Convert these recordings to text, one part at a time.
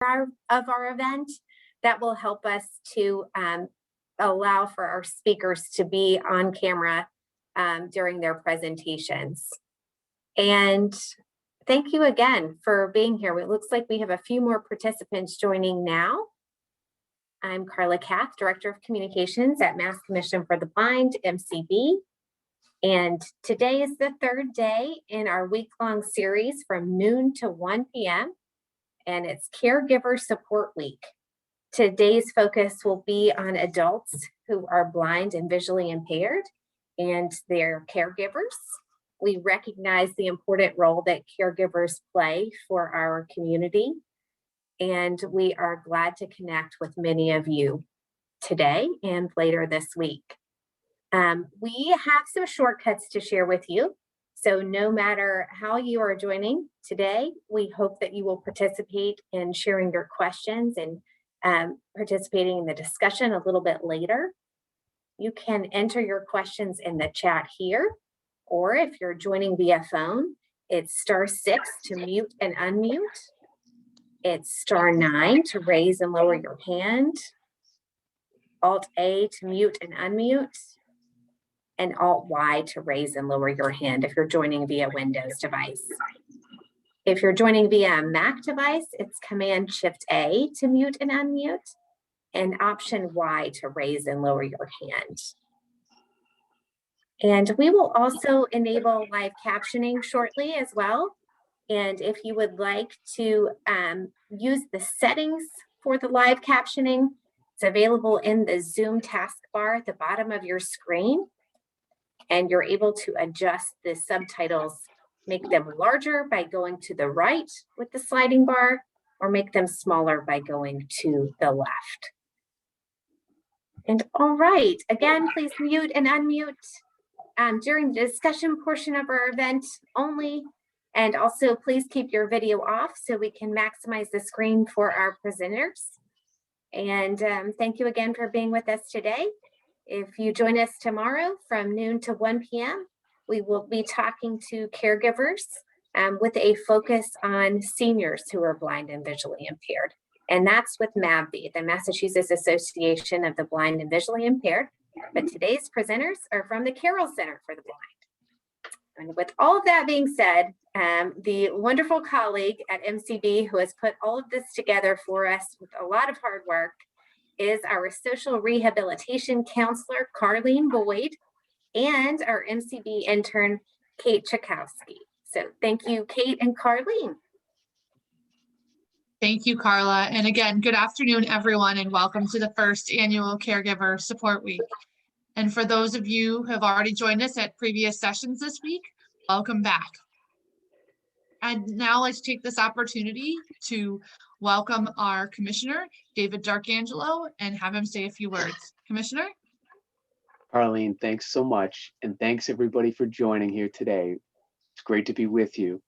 of our event that will help us to allow for our speakers to be on camera during their presentations. And thank you again for being here. It looks like we have a few more participants joining now. I'm Carla Kath, Director of Communications at Mass Commission for the Blind, MCB. And today is the third day in our week-long series from noon to 1 p.m. and it's Caregiver Support Week. Today's focus will be on adults who are blind and visually impaired and their caregivers. We recognize the important role that caregivers play for our community, and we are glad to connect with many of you today and later this week. We have some shortcuts to share with you. So no matter how you are joining today, we hope that you will participate in sharing your questions and participating in the discussion a little bit later. You can enter your questions in the chat here, or if you're joining via phone, it's *6 to mute and unmute. It's *9 to raise and lower your hand, Alt-A to mute and unmute, and Alt-Y to raise and lower your hand if you're joining via Windows device. If you're joining via a Mac device, it's Command-Shift-A to mute and unmute, and Option-Y to raise and lower your hand. And we will also enable live captioning shortly as well. And if you would like to use the settings for the live captioning, it's available in the Zoom taskbar at the bottom of your screen. And you're able to adjust the subtitles, make them larger by going to the right with the sliding bar, or make them smaller by going to the left. And all right, again, please mute and unmute during the discussion portion of our event only. And also please keep your video off so we can maximize the screen for our presenters. And thank you again for being with us today. If you join us tomorrow from noon to 1 p.m., we will be talking to caregivers with a focus on seniors who are blind and visually impaired. And that's with MAVB, the Massachusetts Association of the Blind and Visually Impaired. But today's presenters are from the Carroll Center for the Blind. And with all of that being said, the wonderful colleague at MCB who has put all of this together for us with a lot of hard work is our social rehabilitation counselor, Carleen Boyd, and our MCB intern, Kate Chakowski. So thank you, Kate and Carleen. Thank you, Carla. And again, good afternoon, everyone, and welcome to the first annual Caregiver Support Week. And for those of you who have already joined us at previous sessions this week, welcome back. I'd now like to take this opportunity to welcome our Commissioner, David Darkangelo, and have him say a few words. Commissioner? Arlene, thanks so much. And thanks everybody for joining here today. It's great to be with you.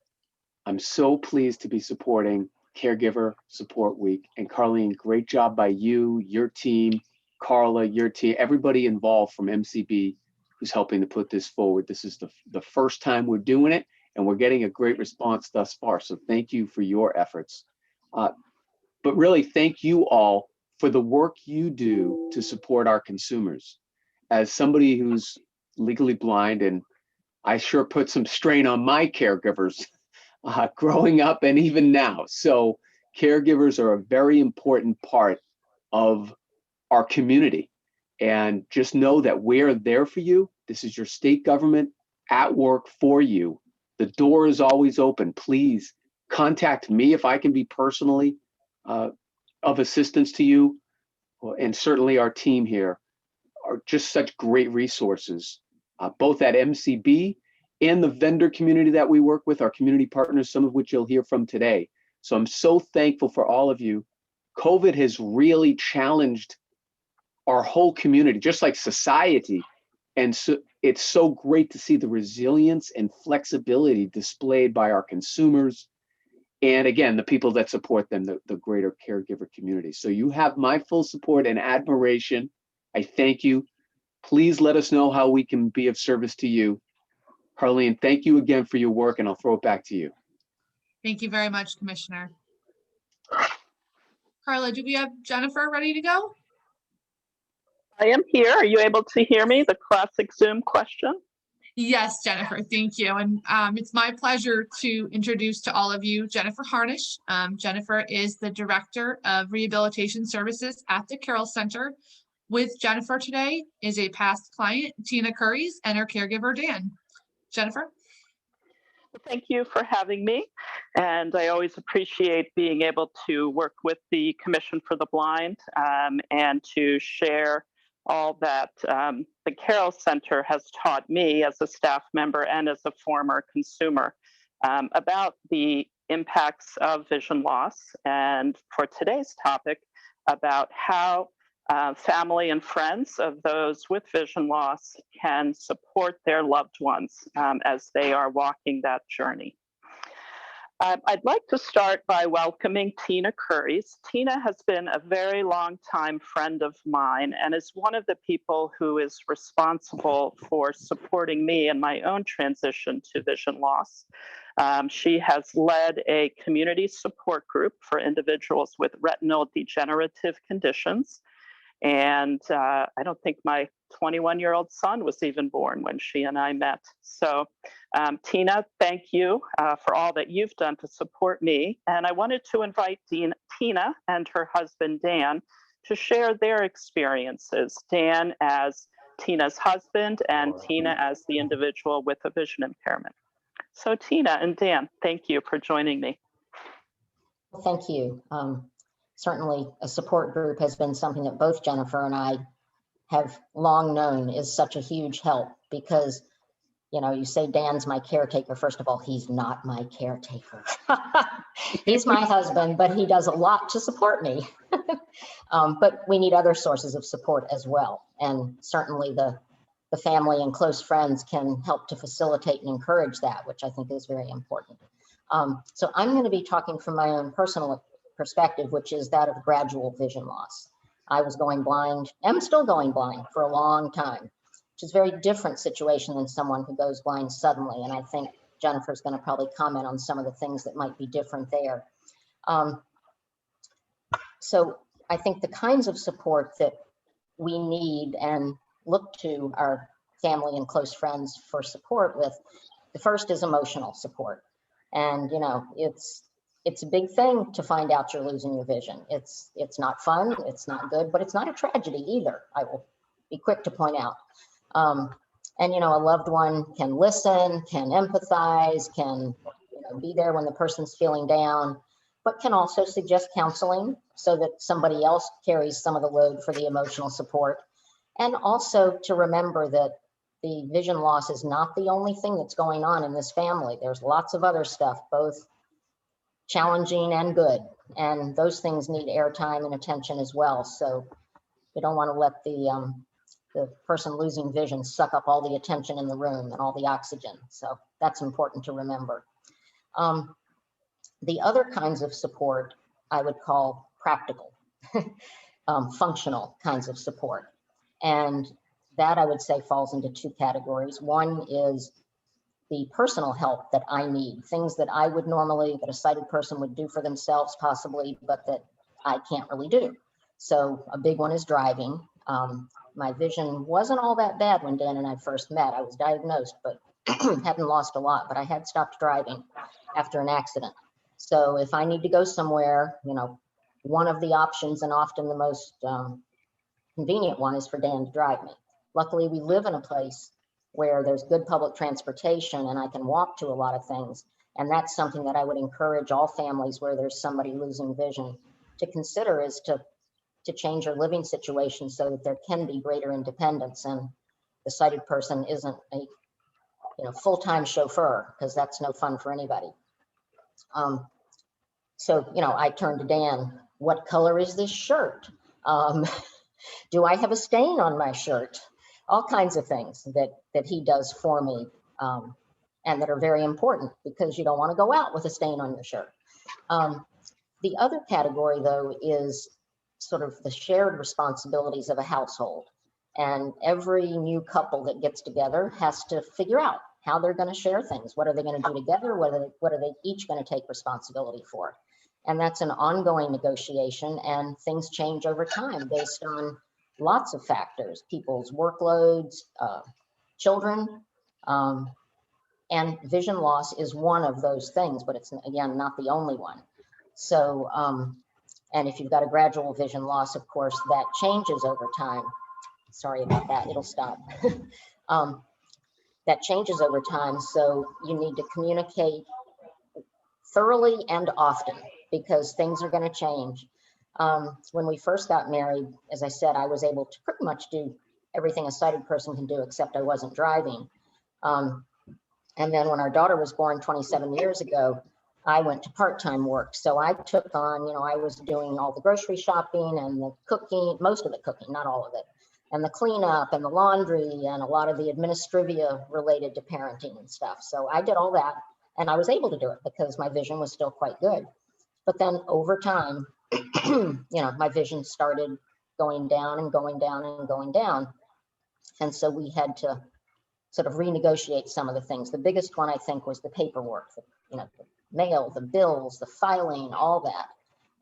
I'm so pleased to be supporting Caregiver Support Week. And Carleen, great job by you, your team, Carla, your team, everybody involved from MCB who's helping to put this forward. This is the first time we're doing it, and we're getting a great response thus far. So thank you for your efforts. But really, thank you all for the work you do to support our consumers. As somebody who's legally blind, and I sure put some strain on my caregivers growing up and even now. So caregivers are a very important part of our community. And just know that we're there for you. This is your state government at work for you. The door is always open. Please contact me if I can be personally of assistance to you. And certainly our team here are just such great resources, both at MCB and the vendor community that we work with, our community partners, some of which you'll hear from today. So I'm so thankful for all of you. COVID has really challenged our whole community, just like society. And so it's so great to see the resilience and flexibility displayed by our consumers. And again, the people that support them, the greater caregiver community. So you have my full support and admiration. I thank you. Please let us know how we can be of service to you. Carleen, thank you again for your work, and I'll throw it back to you. Thank you very much, Commissioner. Carla, do we have Jennifer ready to go? I am here. Are you able to hear me? The classic Zoom question. Yes, Jennifer, thank you. And it's my pleasure to introduce to all of you Jennifer Harnish. Jennifer is the Director of Rehabilitation Services at the Carroll Center. With Jennifer today is a past client, Tina Curries, and her caregiver, Dan. Jennifer? Well, thank you for having me. And I always appreciate being able to work with the Commission for the Blind and to share all that the Carroll Center has taught me as a staff member and as a former consumer about the impacts of vision loss. And for today's topic, about how family and friends of those with vision loss can support their loved ones as they are walking that journey. I'd like to start by welcoming Tina Curries. Tina has been a very long time friend of mine and is one of the people who is responsible for supporting me in my own transition to vision loss. She has led a community support group for individuals with retinal degenerative conditions. And I don't think my 21-year-old son was even born when she and I met. So Tina, thank you for all that you've done to support me. And I wanted to invite Tina and her husband, Dan, to share their experiences. Dan as Tina's husband and Tina as the individual with a vision impairment. So Tina and Dan, thank you for joining me. Thank you. Certainly a support group has been something that both Jennifer and I have long known is such a huge help because, you know, you say Dan's my caretaker. First of all, he's not my caretaker. He's my husband, but he does a lot to support me. But we need other sources of support as well. And certainly the family and close friends can help to facilitate and encourage that, which I think is very important. So I'm going to be talking from my own personal perspective, which is that of gradual vision loss. I was going blind, am still going blind for a long time, which is a very different situation than someone who goes blind suddenly. And I think Jennifer's going to probably comment on some of the things that might be different there. So I think the kinds of support that we need and look to our family and close friends for support with, the first is emotional support. And, you know, it's a big thing to find out you're losing your vision. It's not fun, it's not good, but it's not a tragedy either. I will be quick to point out. And, you know, a loved one can listen, can empathize, can be there when the person's feeling down, but can also suggest counseling so that somebody else carries some of the load for the emotional support. And also to remember that the vision loss is not the only thing that's going on in this family. There's lots of other stuff, both challenging and good. And those things need airtime and attention as well. So you don't want to let the person losing vision suck up all the attention in the room and all the oxygen. So that's important to remember. The other kinds of support I would call practical, functional kinds of support. And that I would say falls into two categories. One is the personal help that I need, things that I would normally, that a sighted person would do for themselves possibly, but that I can't really do. So a big one is driving. My vision wasn't all that bad when Dan and I first met. I was diagnosed, but hadn't lost a lot, but I had stopped driving after an accident. So if I need to go somewhere, you know, one of the options and often the most convenient one is for Dan to drive me. Luckily, we live in a place where there's good public transportation and I can walk to a lot of things. And that's something that I would encourage all families where there's somebody losing vision to consider, is to change your living situation so that there can be greater independence and the sighted person isn't a full-time chauffeur, because that's no fun for anybody. So, I turned to Dan, what color is this shirt? Do I have a stain on my shirt? All kinds of things that he does for me and that are very important, because you don't want to go out with a stain on your shirt. The other category, though, is sort of the shared responsibilities of a household. And every new couple that gets together has to figure out how they're going to share things. What are they going to do together? What are they each going to take responsibility for? And that's an ongoing negotiation, and things change over time based on lots of factors, people's workloads, children, and vision loss is one of those things, but it's, again, not the only one. So, and if you've got a gradual vision loss, of course, that changes over time. Sorry about that, it'll stop. That changes over time, so you need to communicate thoroughly and often because things are going to change. When we first got married, as I said, I was able to pretty much do everything a sighted person can do, except I wasn't driving. And then when our daughter was born 27 years ago, I went to part-time work. So I took on, you know, I was doing all the grocery shopping and the cooking, most of the cooking, not all of it, and the cleanup and the laundry and a lot of the administrivia related to parenting and stuff. So I did all that, and I was able to do it because my vision was still quite good. But then over time, you know, my vision started going down and going down and going down. And so we had to sort of renegotiate some of the things. The biggest one, I think, was the paperwork, you know, the mail, the bills, the filing, all that.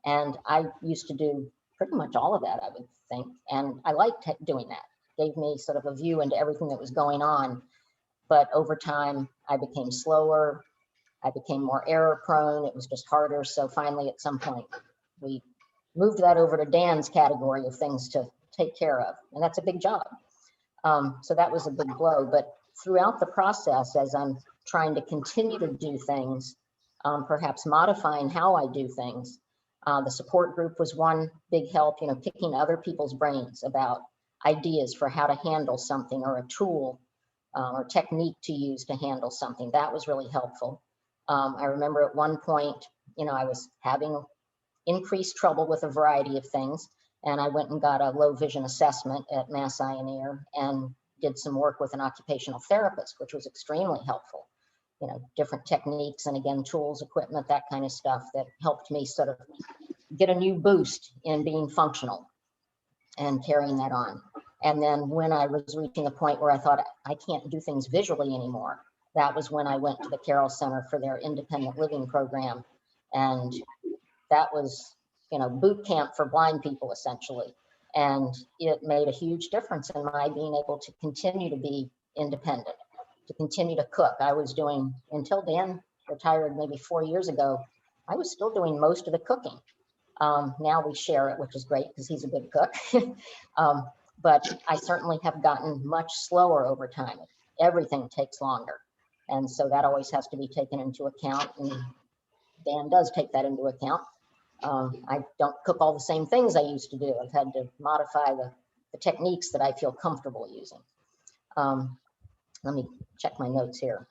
And I used to do pretty much all of that, I would think. And I liked doing that. Gave me sort of a view into everything that was going on. But over time, I became slower. I became more error prone. It was just harder. So finally, at some point, we moved that over to Dan's category of things to take care of. And that's a big job. So that was a big blow. But throughout the process, as I'm trying to continue to do things, perhaps modifying how I do things, the support group was one big help, you know, picking other people's brains about ideas for how to handle something or a tool or technique to use to handle something. That was really helpful. I remember at one point, you know, I was having increased trouble with a variety of things, and I went and got a low vision assessment at Mass Eye and Ear and did some work with an occupational therapist, which was extremely helpful. You know, different techniques and, again, tools, equipment, that kind of stuff that helped me sort of get a new boost in being functional and carrying that on. And then when I was reaching the point where I thought I can't do things visually anymore, that was when I went to the Carroll Center for their independent living program. And that was, you know, boot camp for blind people, essentially. And it made a huge difference in my being able to continue to be independent, to continue to cook. I was doing, until Dan retired maybe 4 years ago, I was still doing most of the cooking. Now we share it, which is great because he's a good cook. But I certainly have gotten much slower over time. Everything takes longer. And so that always has to be taken into account. And Dan does take that into account. I don't cook all the same things I used to do. I've had to modify the techniques that I feel comfortable using. Let me check my notes here.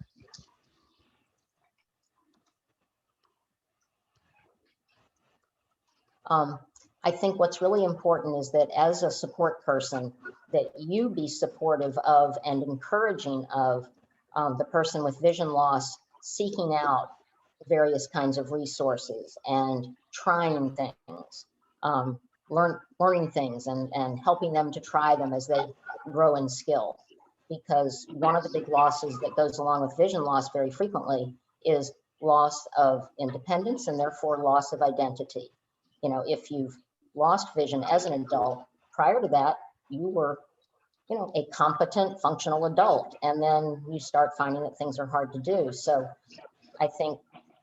I think what's really important is that as a support person, that you be supportive of and encouraging of the person with vision loss seeking out various kinds of resources and trying things, learning things and helping them to try them as they grow in skill. Because one of the big losses that goes along with vision loss very frequently is loss of independence and therefore loss of identity. You know, if you've lost vision as an adult, prior to that, you were, you know, a competent, functional adult, and then you start finding that things are hard to do. So I think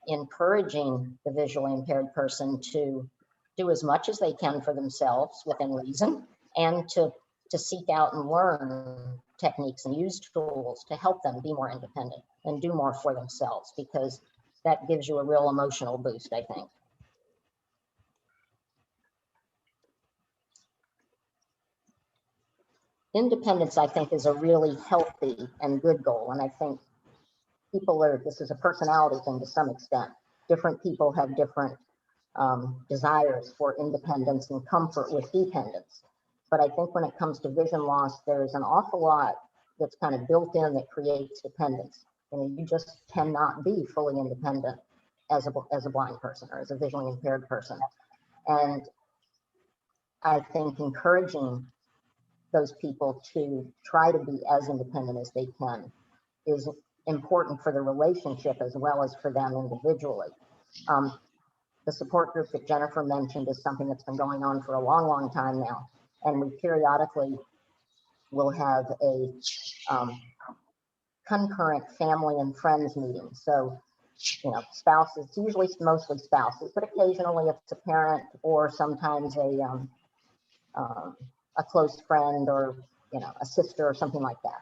encouraging the visually impaired person to do as much as they can for themselves within reason, and to seek out and learn techniques and use tools to help them be more independent and do more for themselves, because that gives you a real emotional boost, I think. Independence, I think, is a really healthy and good goal. And I think people are, this is a personality thing to some extent. Different people have different desires for independence and comfort with dependence. But I think when it comes to vision loss, there's an awful lot that's kind of built in that creates dependence. And you just cannot be fully independent as a blind person or as a visually impaired person. And I think encouraging those people to try to be as independent as they can is important for the relationship as well as for them individually. The support group that Jennifer mentioned is something that's been going on for a long, long time now. And we periodically will have a concurrent family and friends meeting. So, you know, spouses, usually mostly spouses, but occasionally it's a parent or sometimes a close friend or, you know, a sister or something like that.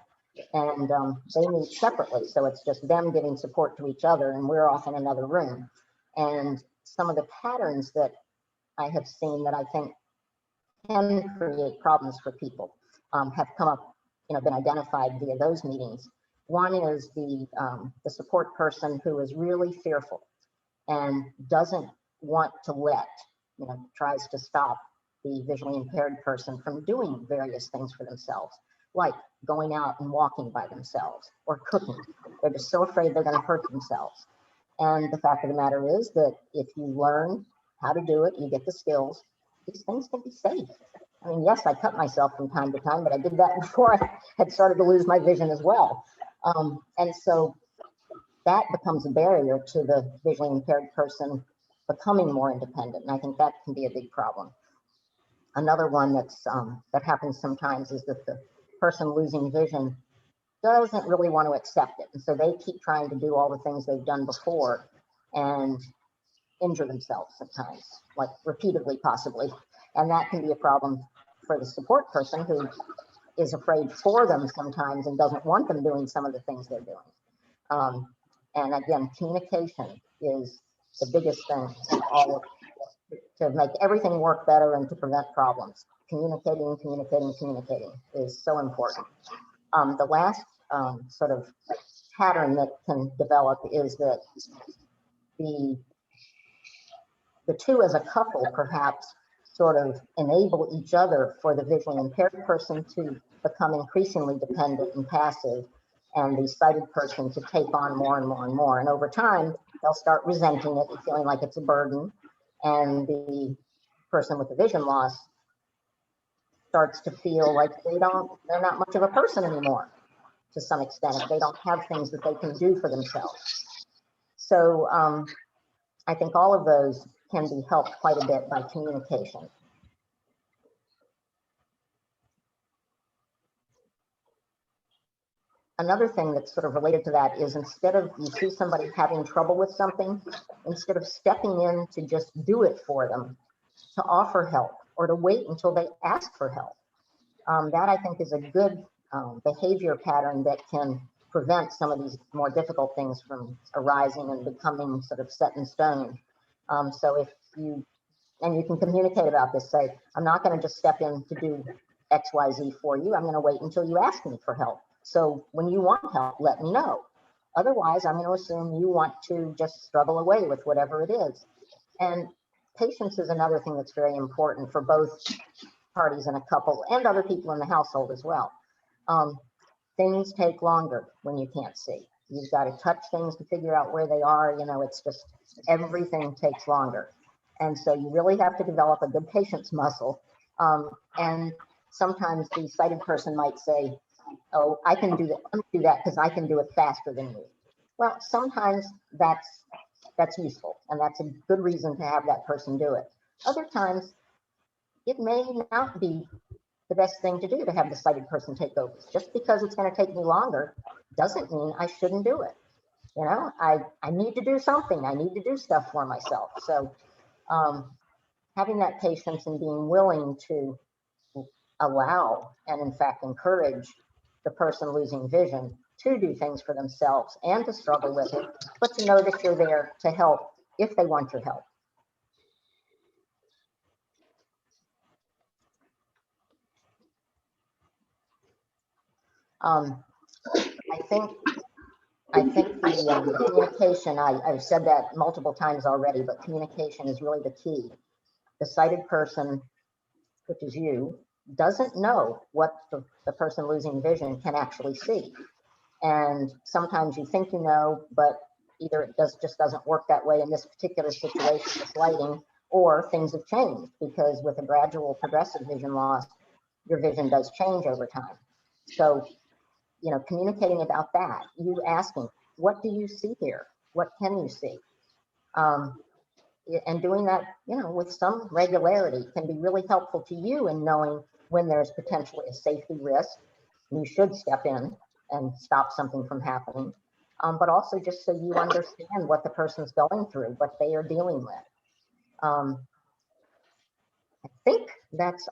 And they meet separately. So it's just them giving support to each other and we're off in another room. And some of the patterns that I have seen that I think can create problems for people have come up, you know, been identified via those meetings. One is the support person who is really fearful and doesn't want to let, you know, tries to stop the visually impaired person from doing various things for themselves, like going out and walking by themselves or cooking. They're just so afraid they're going to hurt themselves. And the fact of the matter is that if you learn how to do it, you get the skills, these things can be safe. I mean, yes, I cut myself from time to time, but I did that before I had started to lose my vision as well. And so that becomes a barrier to the visually impaired person becoming more independent. And I think that can be a big problem. Another one that happens sometimes is that the person losing vision doesn't really want to accept it. And so they keep trying to do all the things they've done before and injure themselves sometimes, like repeatedly possibly. And that can be a problem for the support person who is afraid for them sometimes and doesn't want them doing some of the things they're doing. And again, communication is the biggest thing in all of, to make everything work better and to prevent problems. Communicating is so important. The last sort of pattern that can develop is that the two as a couple perhaps sort of enable each other for the visually impaired person to become increasingly dependent and passive, and the sighted person to take on more and more and more. And over time, they'll start resenting it and feeling like it's a burden. And the person with the vision loss starts to feel like they're not much of a person anymore to some extent, if they don't have things that they can do for themselves. So I think all of those can be helped quite a bit by communication. Another thing that's sort of related to that is instead of you see somebody having trouble with something, instead of stepping in to just do it for them, to offer help or to wait until they ask for help. That I think is a good behavior pattern that can prevent some of these more difficult things from arising and becoming sort of set in stone. So if you can communicate about this, say, I'm not going to just step in to do X, Y, Z for you. I'm going to wait until you ask me for help. So when you want help, let me know. Otherwise, I'm going to assume you want to just struggle away with whatever it is. And patience is another thing that's very important for both parties in a couple and other people in the household as well. Things take longer when you can't see. You've got to touch things to figure out where they are. You know, it's just everything takes longer. And so you really have to develop a good patience muscle. And sometimes the sighted person might say, oh, I can do that. Let me do that because I can do it faster than you. Well, sometimes that's useful, and that's a good reason to have that person do it. Other times, it may not be the best thing to do to have the sighted person take over. Just because it's going to take me longer doesn't mean I shouldn't do it. You know, I need to do something. I need to do stuff for myself. So having that patience and being willing to allow and in fact encourage the person losing vision to do things for themselves and to struggle with it, but to know that you're there to help if they want your help. I think the communication, I've said that multiple times already, but communication is really the key. The sighted person, which is you, doesn't know what the person losing vision can actually see. And sometimes you think you know, but either it just doesn't work that way in this particular situation with lighting, or things have changed, because with a gradual progressive vision loss, your vision does change over time. So, you know, communicating about that, you asking, what do you see here? What can you see? and doing that, with some regularity can be really helpful to you in knowing when there's potentially a safety risk. You should step in and stop something from happening, but also just so you understand what the person's going through, what they are dealing with. I think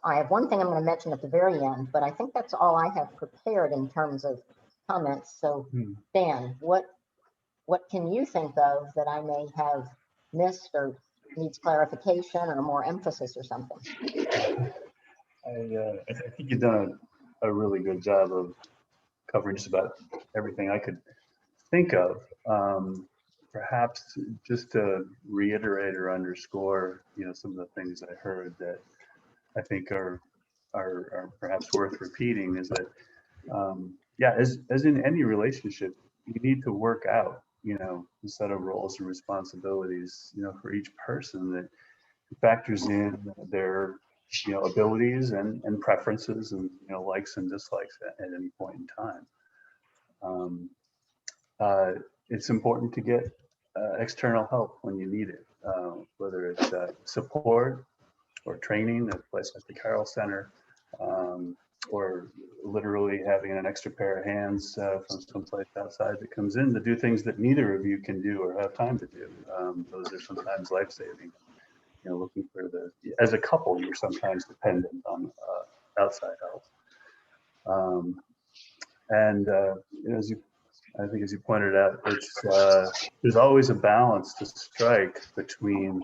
I have one thing I'm going to mention at the very end, but I think that's all I have prepared in terms of comments. So Dan, what can you think of that I may have missed or needs clarification or more emphasis or something? I think you've done a really good job of covering just about everything I could think of. Perhaps just to reiterate or underscore, some of the things I heard that I think are perhaps worth repeating is that, as in any relationship, you need to work out, a set of roles and responsibilities, for each person that factors in their, abilities and preferences and, likes and dislikes at any point in time. It's important to get external help when you need it, whether it's support or training at places like the Carroll Center, or literally having an extra pair of hands from someplace outside that comes in to do things that neither of you can do or have time to do. Those are sometimes life-saving. Looking for as a couple, you're sometimes dependent on outside help. I think as you pointed out, there's always a balance to strike between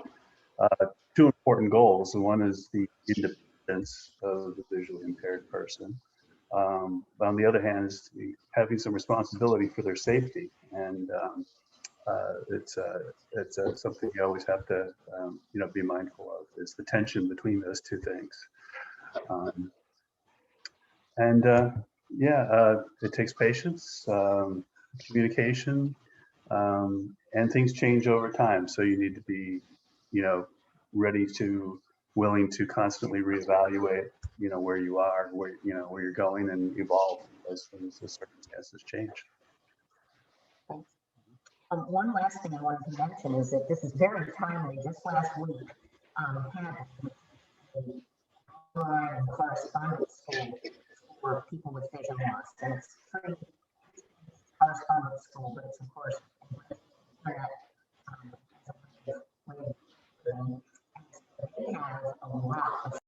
two important goals. And one is the independence of the visually impaired person. But on the other hand, is having some responsibility for their safety. And it's something you always have to, be mindful of, is the tension between those two things. It takes patience, communication, and things change over time. So you need to be, willing to constantly reevaluate, where you are, where you're going, and evolve as circumstances change. Thanks. One last thing I wanted to mention is that this is very timely. Just last week, had an online correspondence school for people with vision loss, and it's free correspondence school, but it's of course internet. They have a lot of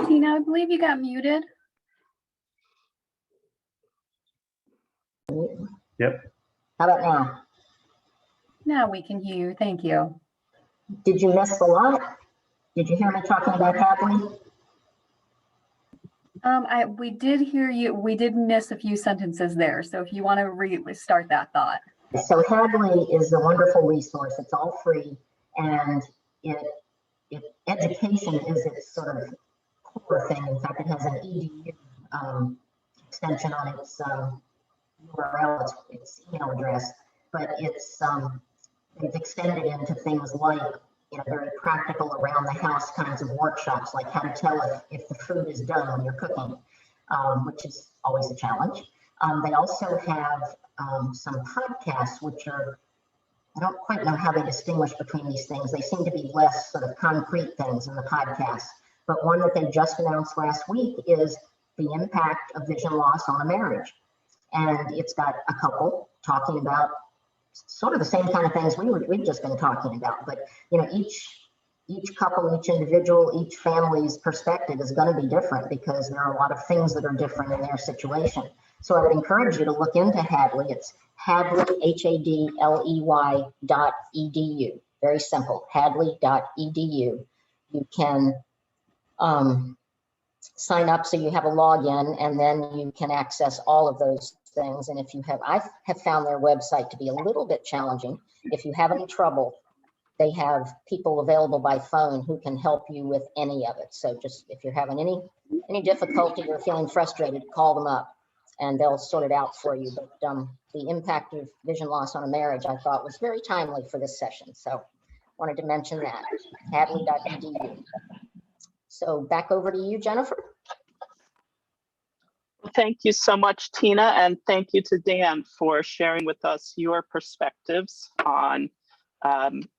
Tina, I believe you got muted. Yep. How about now? Now we can hear you. Thank you. Did you miss a lot? Did you hear me talking about Hadley? We did hear you. We did miss a few sentences there. So if you want to restart that thought. So Hadley is a wonderful resource. It's all free, and education is its sort of core thing. In fact, it has an edu extension on its URL, its email address, but it's they've extended into things like very practical around the house kinds of workshops, like how to tell if the food is done when you're cooking, which is always a challenge. They also have some podcasts, which are, I don't quite know how they distinguish between these things. They seem to be less sort of concrete things in the podcast. But one that they just announced last week is the impact of vision loss on a marriage. And it's got a couple talking about sort of the same kind of things we've just been talking about. But each couple, each individual, each family's perspective is going to be different because there are a lot of things that are different in their situation. So I would encourage you to look into Hadley. It's Hadley, HADLEY.edu. Very simple, hadley.edu. You can sign up so you have a login, and then you can access all of those things. And if you have, I have found their website to be a little bit challenging. If you have any trouble they have people available by phone who can help you with any of it. So just if you're having any difficulty or feeling frustrated, call them up and they'll sort it out for you. But the impact of vision loss on a marriage, I thought, was very timely for this session. So wanted to mention that, hadley.edu. So back over to you, Jennifer. Thank you so much, Tina, and thank you to Dan for sharing with us your perspectives on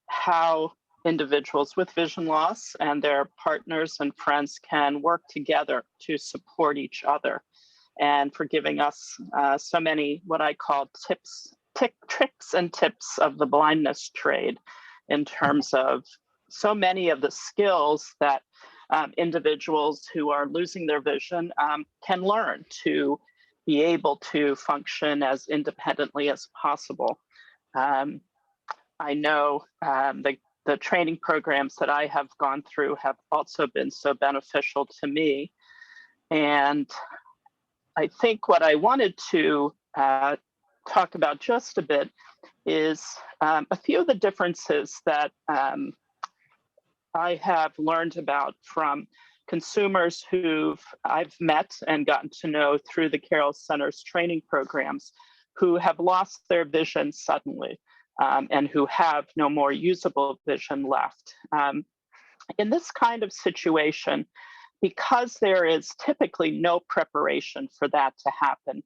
how individuals with vision loss and their partners and friends can work together to support each other, and for giving us so many what I call tricks and tips of the blindness trade in terms of so many of the skills that individuals who are losing their vision can learn to be able to function as independently as possible. I know the training programs that I have gone through have also been so beneficial to me. And I think what I wanted to talk about just a bit is a few of the differences that I have learned about from consumers who I've met and gotten to know through the Carroll Center's training programs who have lost their vision suddenly and who have no more usable vision left. In this kind of situation, because there is typically no preparation for that to happen,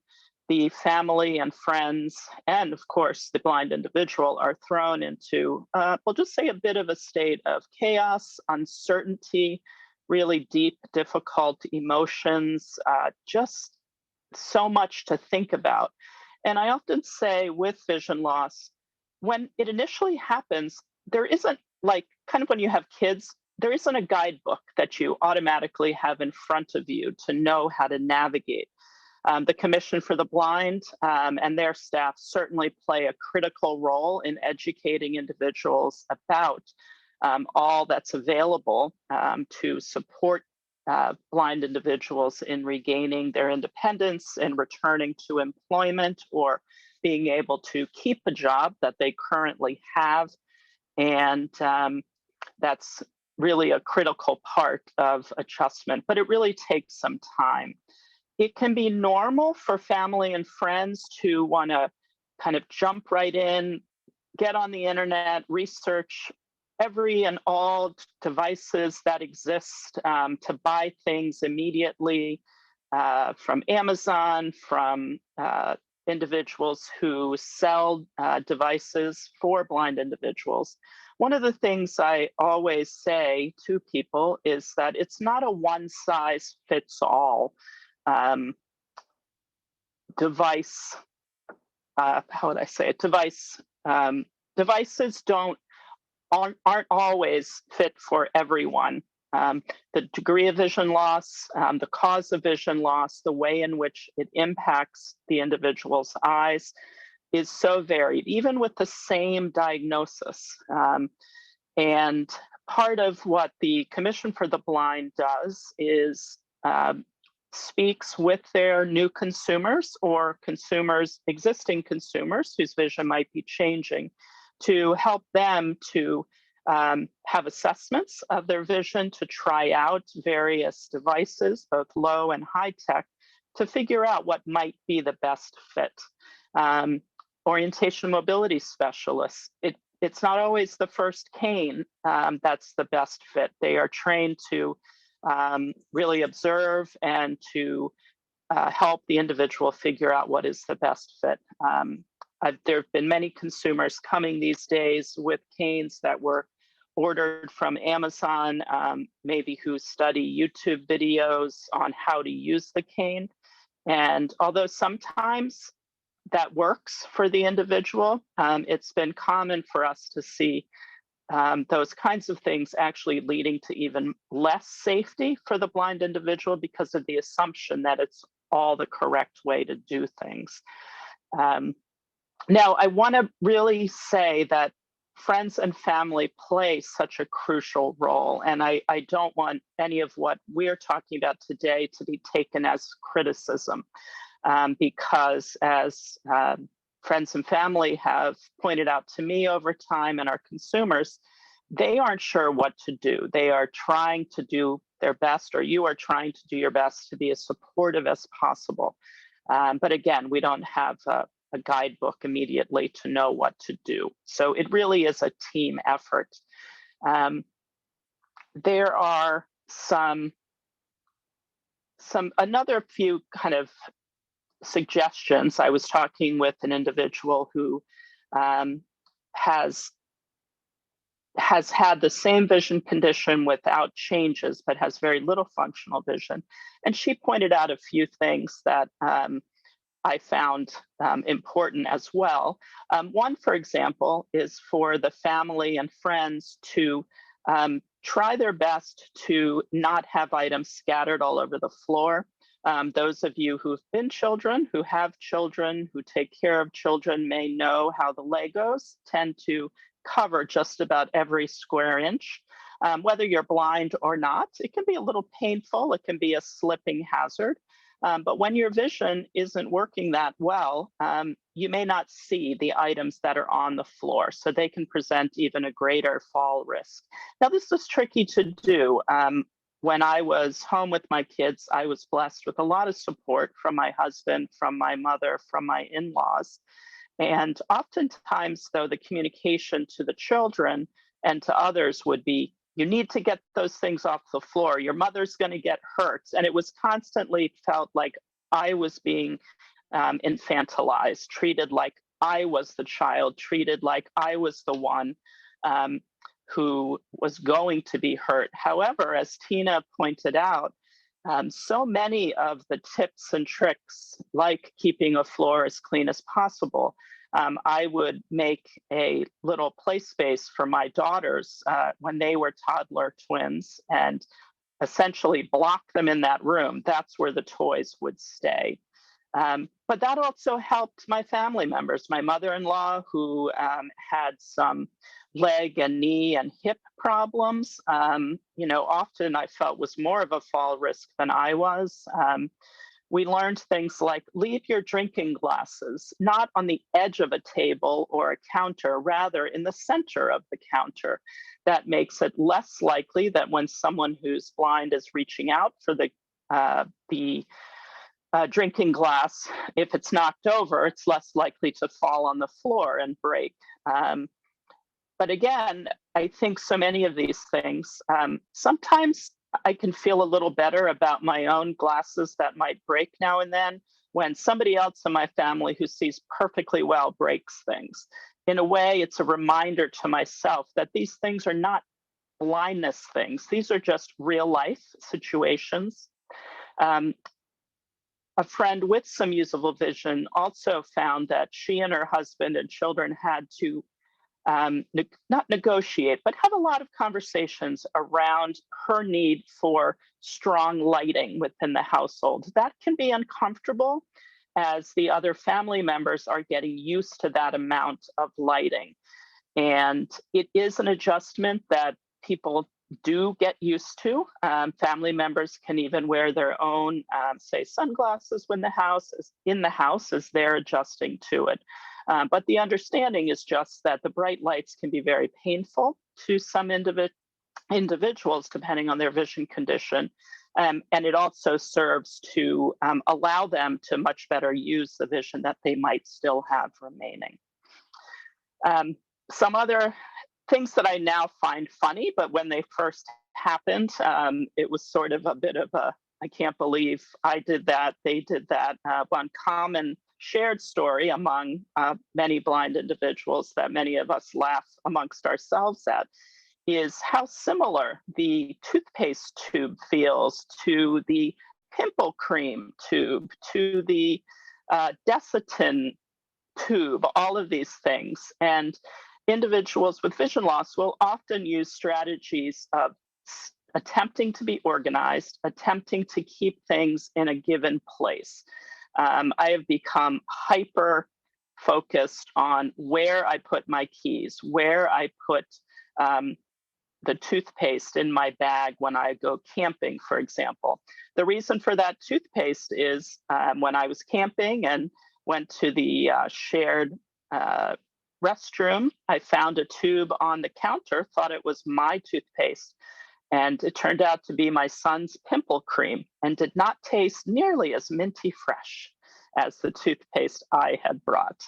the family and friends, and of course, the blind individual are thrown into, we'll just say, a bit of a state of chaos, uncertainty, really deep, difficult emotions, just so much to think about. And I often say with vision loss, when it initially happens, there isn't, like, kind of when you have kids, there isn't a guidebook that you automatically have in front of you to know how to navigate. The Commission for the Blind and their staff certainly play a critical role in educating individuals about all that's available to support blind individuals in regaining their independence and returning to employment or being able to keep a job that they currently have. And that's really a critical part of adjustment, but it really takes some time. It can be normal for family and friends to want to kind of jump right in, get on the internet, research every and all devices that exist to buy things immediately from Amazon, from individuals who sell devices for blind individuals. One of the things I always say to people is that it's not a one-size-fits-all device. How would I say it? Devices aren't always fit for everyone. The degree of vision loss, the cause of vision loss, the way in which it impacts the individual's eyes is so varied, even with the same diagnosis. And part of what the Commission for the Blind does is speaks with their new consumers or existing consumers whose vision might be changing, to help them to have assessments of their vision, to try out various devices, both low and high tech, to figure out what might be the best fit. Orientation and mobility specialists, it's not always the first cane that's the best fit. They are trained to really observe and to help the individual figure out what is the best fit. There have been many consumers coming these days with canes that were ordered from Amazon, maybe who study YouTube videos on how to use the cane. And although sometimes that works for the individual, it's been common for us to see those kinds of things actually leading to even less safety for the blind individual because of the assumption that it's all the correct way to do things. Now, I want to really say that friends and family play such a crucial role, and I don't want any of what we're talking about today to be taken as criticism, because as friends and family have pointed out to me over time and our consumers, they aren't sure what to do. They are trying to do their best, or you are trying to do your best to be as supportive as possible. But again, we don't have a guidebook immediately to know what to do. So it really is a team effort. There are another few kind of suggestions. I was talking with an individual who has had the same vision condition without changes, but has very little functional vision. And she pointed out a few things that I found important as well. One, for example, is for the family and friends to try their best to not have items scattered all over the floor. Those of you who've been children, who have children, who take care of children may know how the Legos tend to cover just about every square inch. Whether you're blind or not, it can be a little painful. It can be a slipping hazard. But when your vision isn't working that well, you may not see the items that are on the floor, so they can present even a greater fall risk. Now, this is tricky to do. When I was home with my kids, I was blessed with a lot of support from my husband, from my mother, from my in-laws. And oftentimes, though, the communication to the children and to others would be, you need to get those things off the floor. Your mother's going to get hurt. And it was constantly felt like I was being infantilized, treated like I was the child, treated like I was the one who was going to be hurt. However, as Tina pointed out, so many of the tips and tricks, like keeping a floor as clean as possible, I would make a little play space for my daughters when they were toddler twins and essentially block them in that room. That's where the toys would stay. But that also helped my family members. My mother-in-law, who had some leg and knee and hip problems, often I felt was more of a fall risk than I was. We learned things like leave your drinking glasses not on the edge of a table or a counter, rather in the center of the counter. That makes it less likely that when someone who's blind is reaching out for the drinking glass, if it's knocked over, it's less likely to fall on the floor and break. But again, I think so many of these things, sometimes I can feel a little better about my own glasses that might break now and then when somebody else in my family who sees perfectly well breaks things. In a way, it's a reminder to myself that these things are not blindness things. These are just real life situations. A friend with some usable vision also found that she and her husband and children had to not negotiate, but have a lot of conversations around her need for strong lighting within the household. That can be uncomfortable as the other family members are getting used to that amount of lighting. And it is an adjustment that people do get used to. Family members can even wear their own, say, sunglasses when in the house as they're adjusting to it. But the understanding is just that the bright lights can be very painful to some individuals, depending on their vision condition. And it also serves to allow them to much better use the vision that they might still have remaining. Some other things that I now find funny, but when they first happened, it was sort of a bit of a, I can't believe I did that, they did that. One common shared story among many blind individuals that many of us laugh amongst ourselves at is how similar the toothpaste tube feels to the pimple cream tube, to the Desitin tube, all of these things. And individuals with vision loss will often use strategies of attempting to be organized, attempting to keep things in a given place. I have become hyper focused on where I put my keys, where I put the toothpaste in my bag when I go camping, for example. The reason for that toothpaste is when I was camping and went to the shared restroom, I found a tube on the counter, thought it was my toothpaste. And it turned out to be my son's pimple cream and did not taste nearly as minty fresh as the toothpaste I had brought.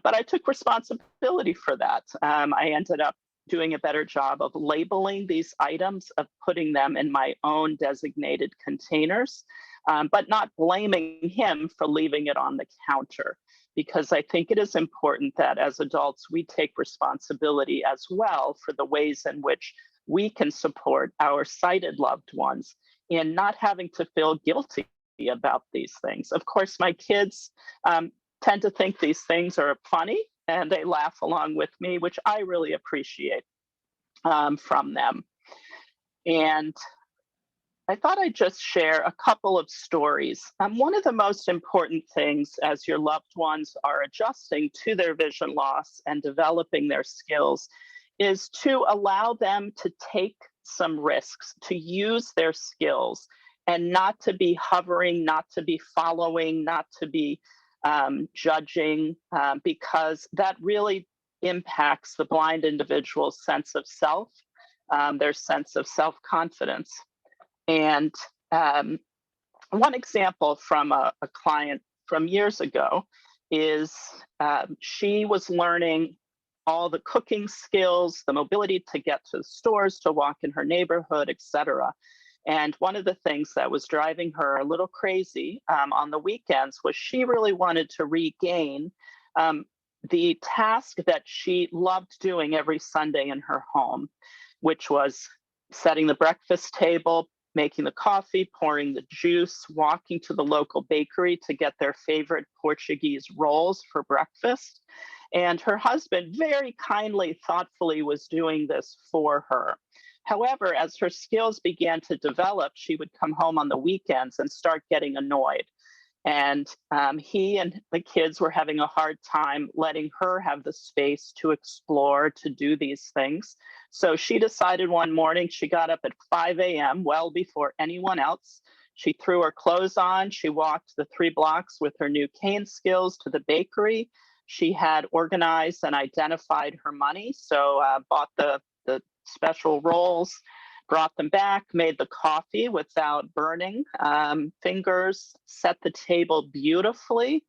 But I took responsibility for that. I ended up doing a better job of labeling these items, of putting them in my own designated containers, but not blaming him for leaving it on the counter. Because I think it is important that as adults, we take responsibility as well for the ways in which we can support our sighted loved ones in not having to feel guilty about these things. Of course, my kids tend to think these things are funny and they laugh along with me, which I really appreciate from them. And I thought I'd just share a couple of stories. One of the most important things as your loved ones are adjusting to their vision loss and developing their skills is to allow them to take some risks, to use their skills, and not to be hovering, not to be following, not to be judging, because that really impacts the blind individual's sense of self, their sense of self-confidence. And one example from a client from years ago is she was learning all the cooking skills, the mobility to get to the stores, to walk in her neighborhood, etc. And one of the things that was driving her a little crazy on the weekends was she really wanted to regain the task that she loved doing every Sunday in her home, which was setting the breakfast table, making the coffee, pouring the juice, walking to the local bakery to get their favorite Portuguese rolls for breakfast. And her husband very kindly, thoughtfully was doing this for her. However, as her skills began to develop, she would come home on the weekends and start getting annoyed. And he and the kids were having a hard time letting her have the space to explore, to do these things. So she decided one morning, she got up at 5 a.m., well before anyone else. She threw her clothes on. She walked the 3 blocks with her new cane skills to the bakery. She had organized and identified her money, so bought the special rolls, brought them back, made the coffee without burning fingers, set the table beautifully,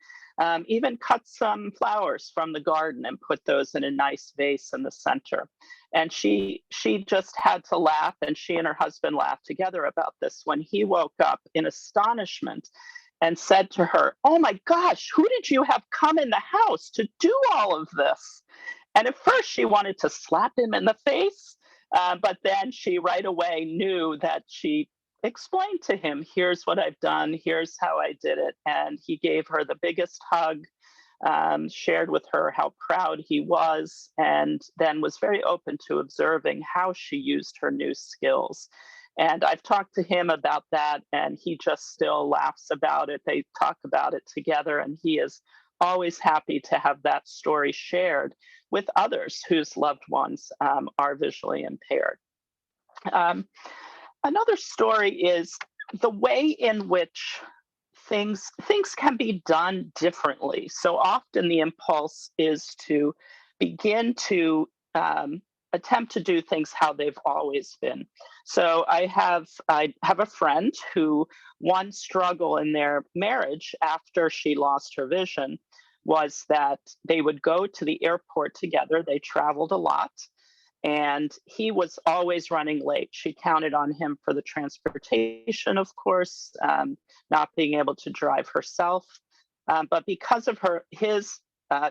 even cut some flowers from the garden and put those in a nice vase in the center. And she just had to laugh, and she and her husband laughed together about this when he woke up in astonishment and said to her, "Oh my gosh, who did you have come in the house to do all of this?" And at first she wanted to slap him in the face, but then she right away knew that she explained to him, here's what I've done, here's how I did it. And he gave her the biggest hug, shared with her how proud he was, and then was very open to observing how she used her new skills. And I've talked to him about that, and he just still laughs about it. They talk about it together, and he is always happy to have that story shared with others whose loved ones are visually impaired. Another story is the way in which things can be done differently. So often the impulse is to begin to attempt to do things how they've always been. So I have a friend who, one struggle in their marriage after she lost her vision was that they would go to the airport together. They traveled a lot, and he was always running late. She counted on him for the transportation, of course, not being able to drive herself. But because of his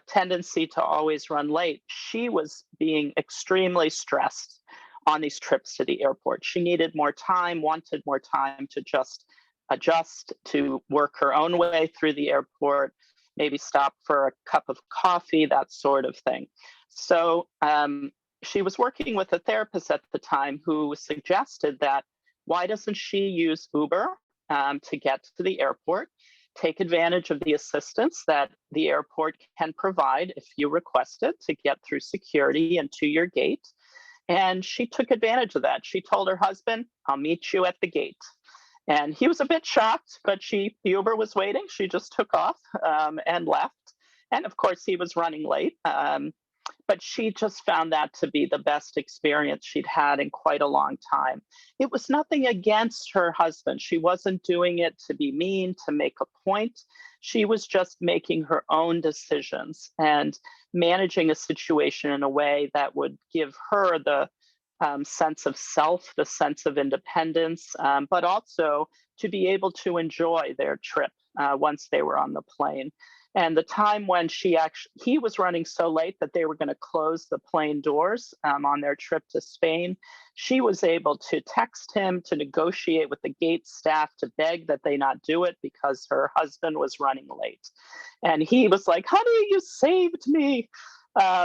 tendency to always run late, she was being extremely stressed on these trips to the airport. She needed more time, wanted more time to just adjust, to work her own way through the airport, maybe stop for a cup of coffee, that sort of thing. So she was working with a therapist at the time who suggested that why doesn't she use Uber to get to the airport, take advantage of the assistance that the airport can provide if you request it to get through security and to your gate. And she took advantage of that. She told her husband, "I'll meet you at the gate." And he was a bit shocked, but the Uber was waiting. She just took off and left. And of course, he was running late. but she just found that to be the best experience she'd had in quite a long time. It was nothing against her husband. She wasn't doing it to be mean, to make a point. She was just making her own decisions and managing a situation in a way that would give her the sense of self, the sense of independence, but also to be able to enjoy their trip once they were on the plane. And the time when he was running so late that they were going to close the plane doors on their trip to Spain, she was able to text him to negotiate with the gate staff to beg that they not do it because her husband was running late. And he was like, honey, you saved me.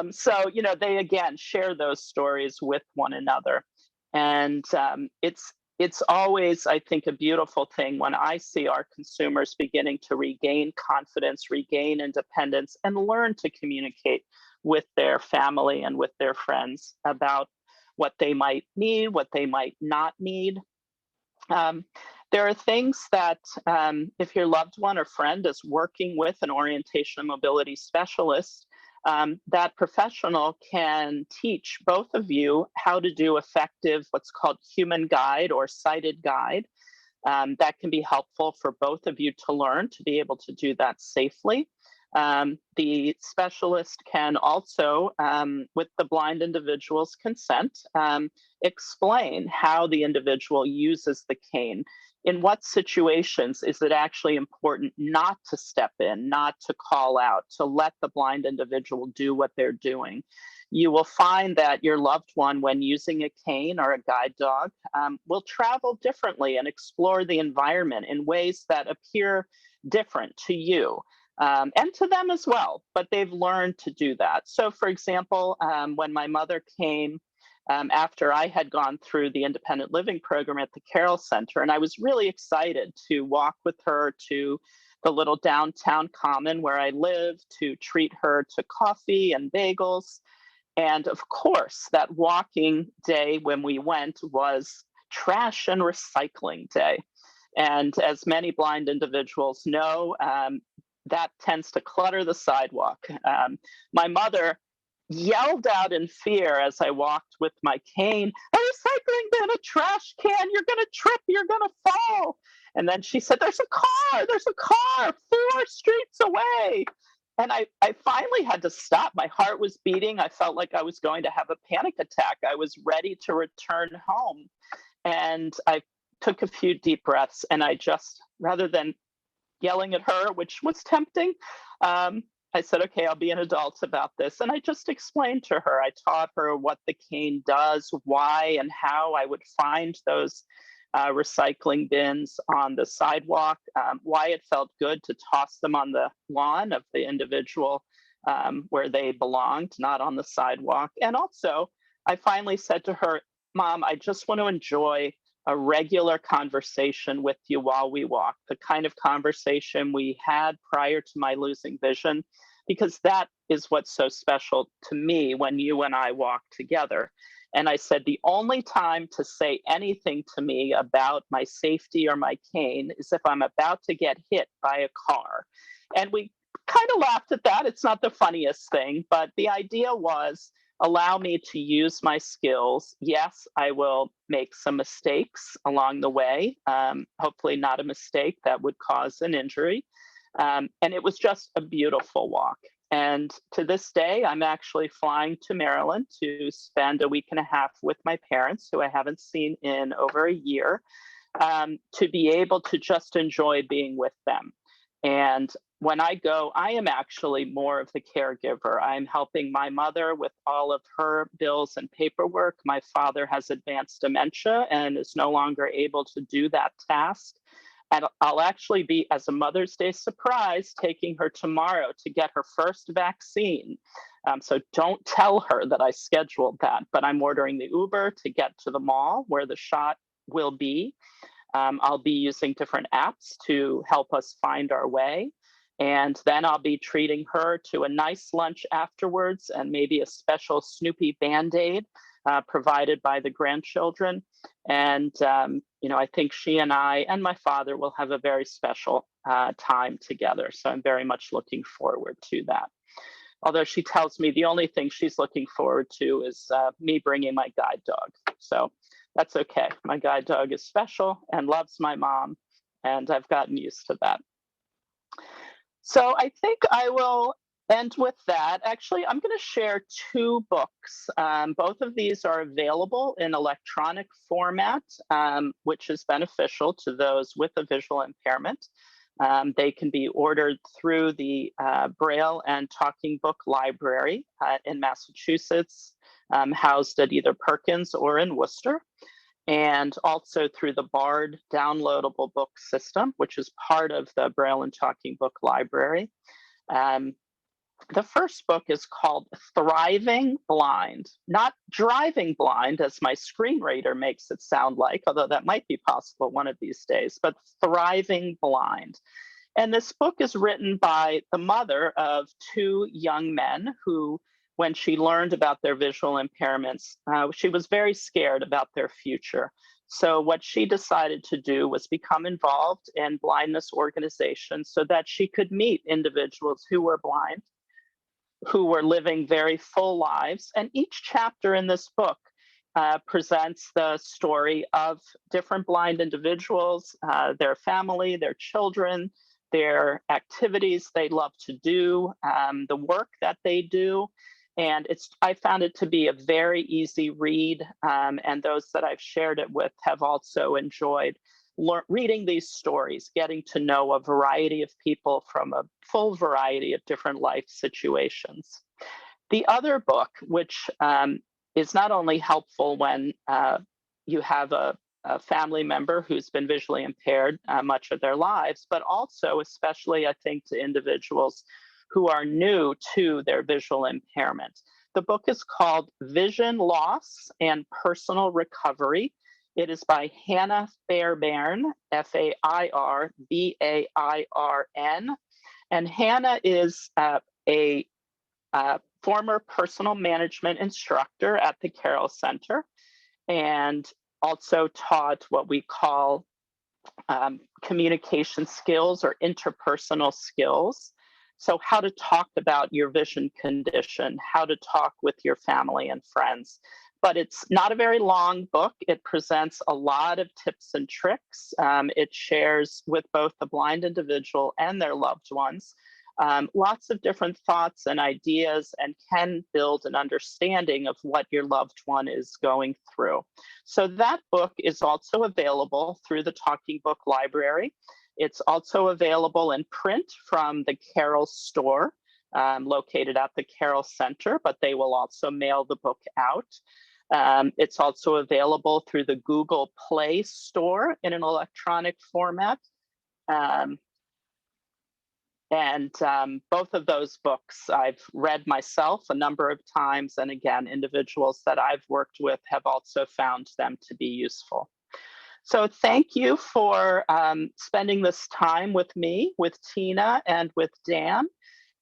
So, they again share those stories with one another. And it's always, I think, a beautiful thing when I see our consumers beginning to regain confidence, regain independence, and learn to communicate with their family and with their friends about what they might need, what they might not need. There are things that if your loved one or friend is working with an orientation and mobility specialist, that professional can teach both of you how to do effective, what's called human guide or sighted guide. That can be helpful for both of you to learn to be able to do that safely. The specialist can also, with the blind individual's consent, explain how the individual uses the cane. In what situations is it actually important not to step in, not to call out, to let the blind individual do what they're doing? You will find that your loved one, when using a cane or a guide dog, will travel differently and explore the environment in ways that appear different to you. And to them as well, but they've learned to do that. So for example, when my mother came after I had gone through the independent living program at the Carroll Center, and I was really excited to walk with her to the little downtown common where I live, to treat her to coffee and bagels. And of course, that walking day when we went was trash and recycling day. And as many blind individuals know, that tends to clutter the sidewalk. My mother yelled out in fear as I walked with my cane, a recycling bin, a trash can, you're going to trip, you're going to fall. And then she said, there's a car 4 streets away. And I finally had to stop. My heart was beating. I felt like I was going to have a panic attack. I was ready to return home. And I took a few deep breaths, and I just, rather than yelling at her, which was tempting, I said, okay, I'll be an adult about this. And I just explained to her, I taught her what the cane does, why and how I would find those recycling bins on the sidewalk, why it felt good to toss them on the lawn of the individual where they belonged, not on the sidewalk. And also, I finally said to her, Mom, I just want to enjoy a regular conversation with you while we walk, the kind of conversation we had prior to my losing vision, because that is what's so special to me when you and I walk together. And I said, the only time to say anything to me about my safety or my cane is if I'm about to get hit by a car. And we kind of laughed at that. It's not the funniest thing, but the idea was, allow me to use my skills. Yes, I will make some mistakes along the way, hopefully not a mistake that would cause an injury. And it was just a beautiful walk. And to this day, I'm actually flying to Maryland to spend a week and a half with my parents, who I haven't seen in over a year, to be able to just enjoy being with them. And when I go, I am actually more of the caregiver. I'm helping my mother with all of her bills and paperwork. My father has advanced dementia and is no longer able to do that task. And I'll actually be, as a Mother's Day surprise, taking her tomorrow to get her first vaccine. So don't tell her that I scheduled that, but I'm ordering the Uber to get to the mall where the shot will be. I'll be using different apps to help us find our way. And then I'll be treating her to a nice lunch afterwards and maybe a special Snoopy Band-Aid provided by the grandchildren. And, I think she and I and my father will have a very special time together. So I'm very much looking forward to that. although she tells me the only thing she's looking forward to is me bringing my guide dog. So that's okay. My guide dog is special and loves my mom, and I've gotten used to that. So I think I will end with that. Actually, I'm going to share 2 books. Both of these are available in electronic format, which is beneficial to those with a visual impairment. They can be ordered through the Braille and Talking Book Library in Massachusetts, housed at either Perkins or in Worcester, and also through the BARD downloadable book system, which is part of the Braille and Talking Book Library. The first book is called Thriving Blind, not Driving Blind, as my screen reader makes it sound like, although that might be possible one of these days, but Thriving Blind. And this book is written by the mother of 2 young men who, when she learned about their visual impairments, she was very scared about their future. So what she decided to do was become involved in blindness organizations so that she could meet individuals who were blind, who were living very full lives. And each chapter in this book presents the story of different blind individuals, their family, their children, their activities they love to do, the work that they do. And I found it to be a very easy read, and those that I've shared it with have also enjoyed reading these stories, getting to know a variety of people from a full variety of different life situations. The other book, which is not only helpful when you have a family member who's been visually impaired much of their lives, but also especially, I think, to individuals who are new to their visual impairment. The book is called Vision Loss and Personal Recovery. It is by Hannah Fairbairn, Fairbairn. And Hannah is a former personal management instructor at the Carroll Center, and also taught what we call communication skills or interpersonal skills. So how to talk about your vision condition, how to talk with your family and friends. But it's not a very long book. It presents a lot of tips and tricks. It shares with both the blind individual and their loved ones lots of different thoughts and ideas, and can build an understanding of what your loved one is going through. So that book is also available through the Talking Book Library. It's also available in print from the Carroll store, located at the Carroll Center, but they will also mail the book out. It's also available through the Google Play Store in an electronic format. Both of those books I've read myself a number of times, and again, individuals that I've worked with have also found them to be useful. So thank you for spending this time with me, with Tina, and with Dan.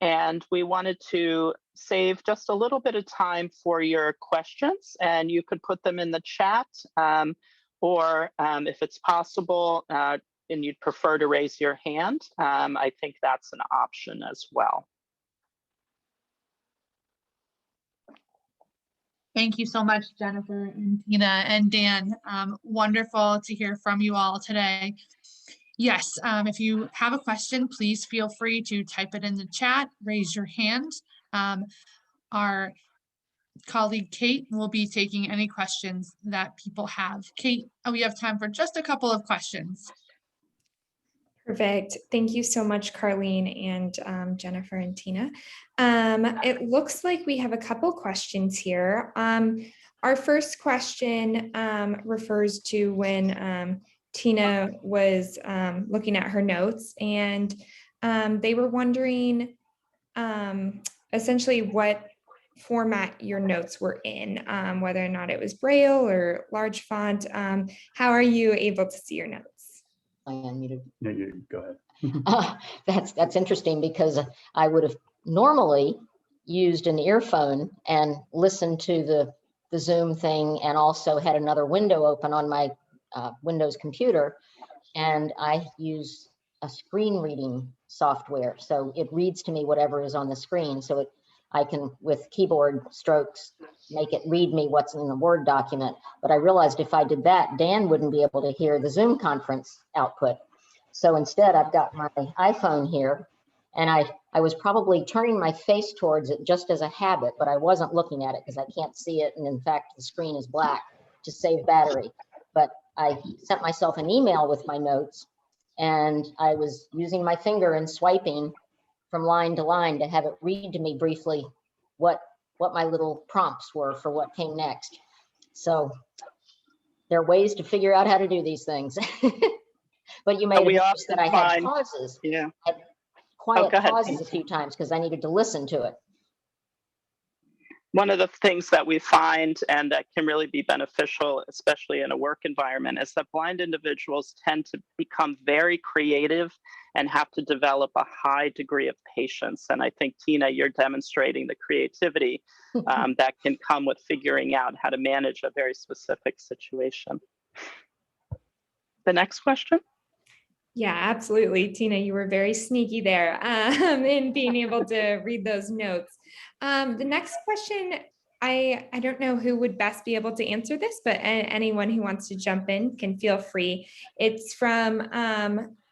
And we wanted to save just a little bit of time for your questions, and you could put them in the chat, or if it's possible, and you'd prefer to raise your hand, I think that's an option as well. Thank you so much, Jennifer and Tina and Dan. Wonderful to hear from you all today. Yes, if you have a question, please feel free to type it in the chat, raise your hand. Our colleague Kate will be taking any questions that people have. Kate, we have time for just a couple of questions. Perfect. Thank you so much, Carlene and Jennifer and Tina. It looks like we have a couple questions here. Our first question refers to when Tina was looking at her notes, and they were wondering essentially what format your notes were in, whether or not it was Braille or large font. How are you able to see your notes? I unmuted. No, you go ahead. That's interesting, because I would have normally used an earphone and listened to the Zoom thing, and also had another window open on my Windows computer, and I use a screen reading software, so it reads to me whatever is on the screen. So I can, with keyboard strokes, make it read me what's in the Word document. But I realized if I did that, Dan wouldn't be able to hear the Zoom conference output. So instead, I've got my iPhone here, and I was probably turning my face towards it just as a habit, but I wasn't looking at it because I can't see it. And in fact, the screen is black to save battery. But I sent myself an email with my notes, and I was using my finger and swiping from line to line to have it read to me briefly what my little prompts were for what came next. So there are ways to figure out how to do these things. But you made a notice that I had pauses. Yeah. Had quiet go ahead. pauses a few times because I needed to listen to it. One of the things that we find and that can really be beneficial, especially in a work environment, is that blind individuals tend to become very creative and have to develop a high degree of patience. And I think, Tina, you're demonstrating the creativity that can come with figuring out how to manage a very specific situation. The next question. Yeah, absolutely. Tina, you were very sneaky there in being able to read those notes. The next question, I don't know who would best be able to answer this, but anyone who wants to jump in can feel free. It's from,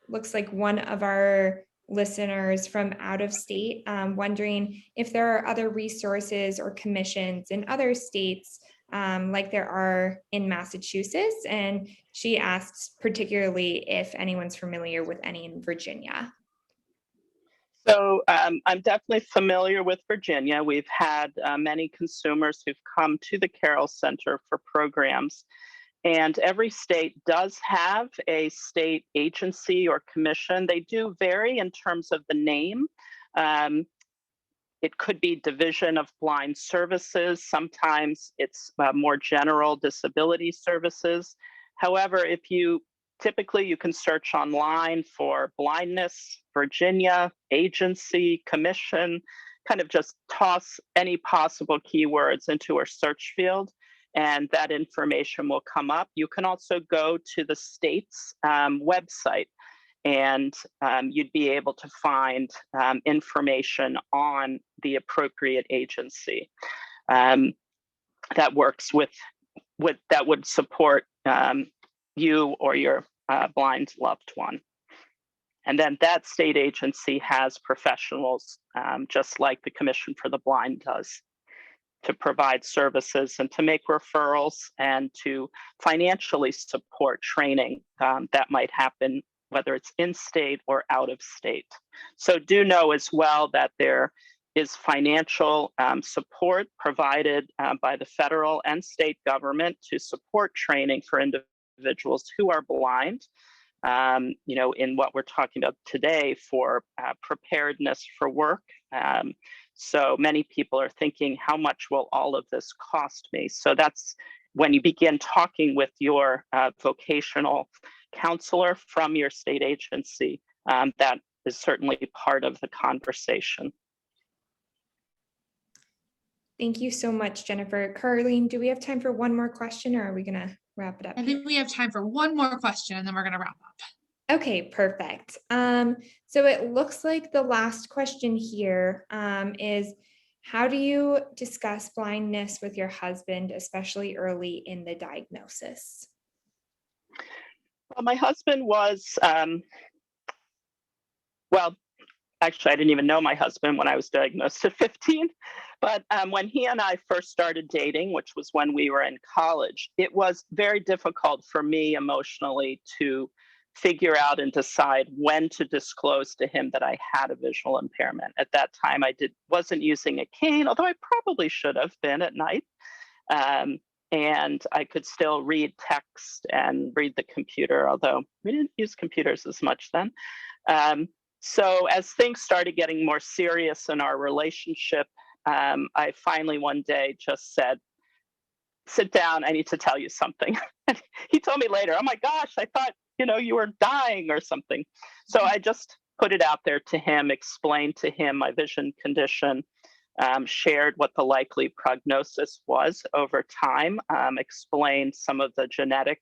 looks like one of our listeners from out of state, wondering if there are other resources or commissions in other states like there are in Massachusetts. And she asks particularly if anyone's familiar with any in Virginia. So I'm definitely familiar with Virginia. We've had many consumers who've come to the Carroll Center for programs. And every state does have a state agency or commission. They do vary in terms of the name. It could be Division of Blind Services. Sometimes it's more general disability services. However, typically you can search online for Blindness, Virginia, agency, commission, kind of just toss any possible keywords into a search field, and that information will come up. You can also go to the state's website, and you'd be able to find information on the appropriate agency that works with that would support you or your blind loved one. And then that state agency has professionals, just like the Commission for the Blind does, to provide services and to make referrals and to financially support training that might happen, whether it's in state or out of state. So do know as well that there is financial support provided by the federal and state government to support training for individuals who are blind. In what we're talking about today for preparedness for work. So many people are thinking, how much will all of this cost me? So that's when you begin talking with your vocational counselor from your state agency, that is certainly part of the conversation. Thank you so much, Jennifer. Carleen, do we have time for one more question, or are we gonna wrap it up? I think we have time for one more question and then we're gonna wrap up. Okay, perfect. So it looks like the last question here is, how do you discuss blindness with your husband, especially early in the diagnosis? Well, my husband was, actually, I didn't even know my husband when I was diagnosed at 15. But when he and I first started dating, which was when we were in college, it was very difficult for me emotionally to figure out and decide when to disclose to him that I had a visual impairment. At that time, I wasn't using a cane, although I probably should have been at night. And I could still read text and read the computer, although we didn't use computers as much then. So as things started getting more serious in our relationship, I finally one day just said, sit down, I need to tell you something. He told me later, oh my gosh, I thought, you were dying or something. So I just put it out there to him, explained to him my vision condition, shared what the likely prognosis was over time, explained some of the genetic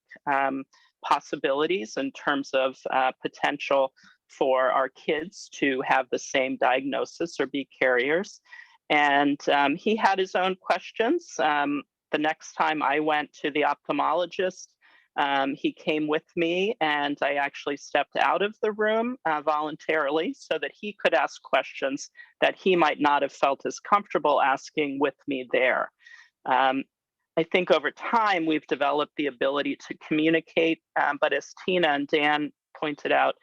possibilities in terms of potential for our kids to have the same diagnosis or be carriers. And he had his own questions. The next time I went to the ophthalmologist, he came with me, and I actually stepped out of the room voluntarily so that he could ask questions that he might not have felt as comfortable asking with me there. I think over time we've developed the ability to communicate, but as Tina and Dan pointed out,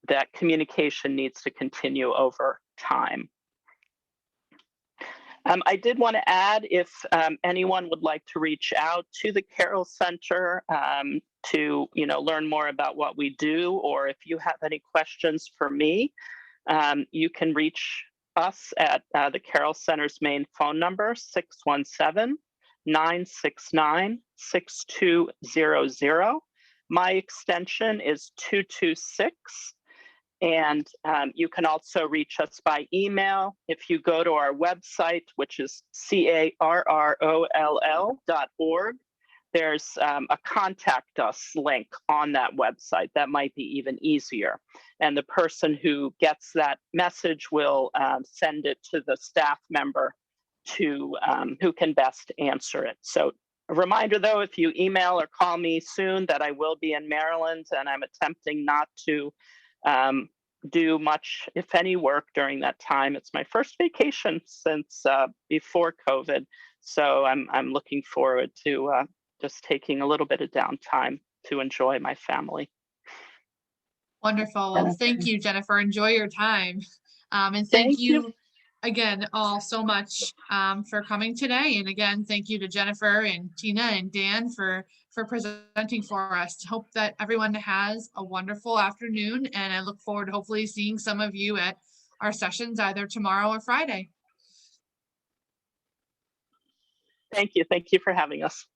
that communication needs to continue over time. I did want to add, if anyone would like to reach out to the Carroll Center to learn more about what we do, or if you have any questions for me, you can reach us at the Carroll Center's main phone number, 617-969-6200. My extension is 226. And you can also reach us by email. If you go to our website, which is carroll.org, there's a contact us link on that website. That might be even easier. And the person who gets that message will send it to the staff member who can best answer it. So a reminder, though, if you email or call me soon, that I will be in Maryland, and I'm attempting not to do much, if any, work during that time. It's my first vacation since before COVID, so I'm looking forward to just taking a little bit of downtime to enjoy my family. Wonderful. Well, thank you, Jennifer. Enjoy your time. And thank you again all so much for coming today. And again, thank you to Jennifer and Tina and Dan for presenting for us. Hope that everyone has a wonderful afternoon, and I look forward to hopefully seeing some of you at our sessions either tomorrow or Friday. Thank you. Thank you for having us.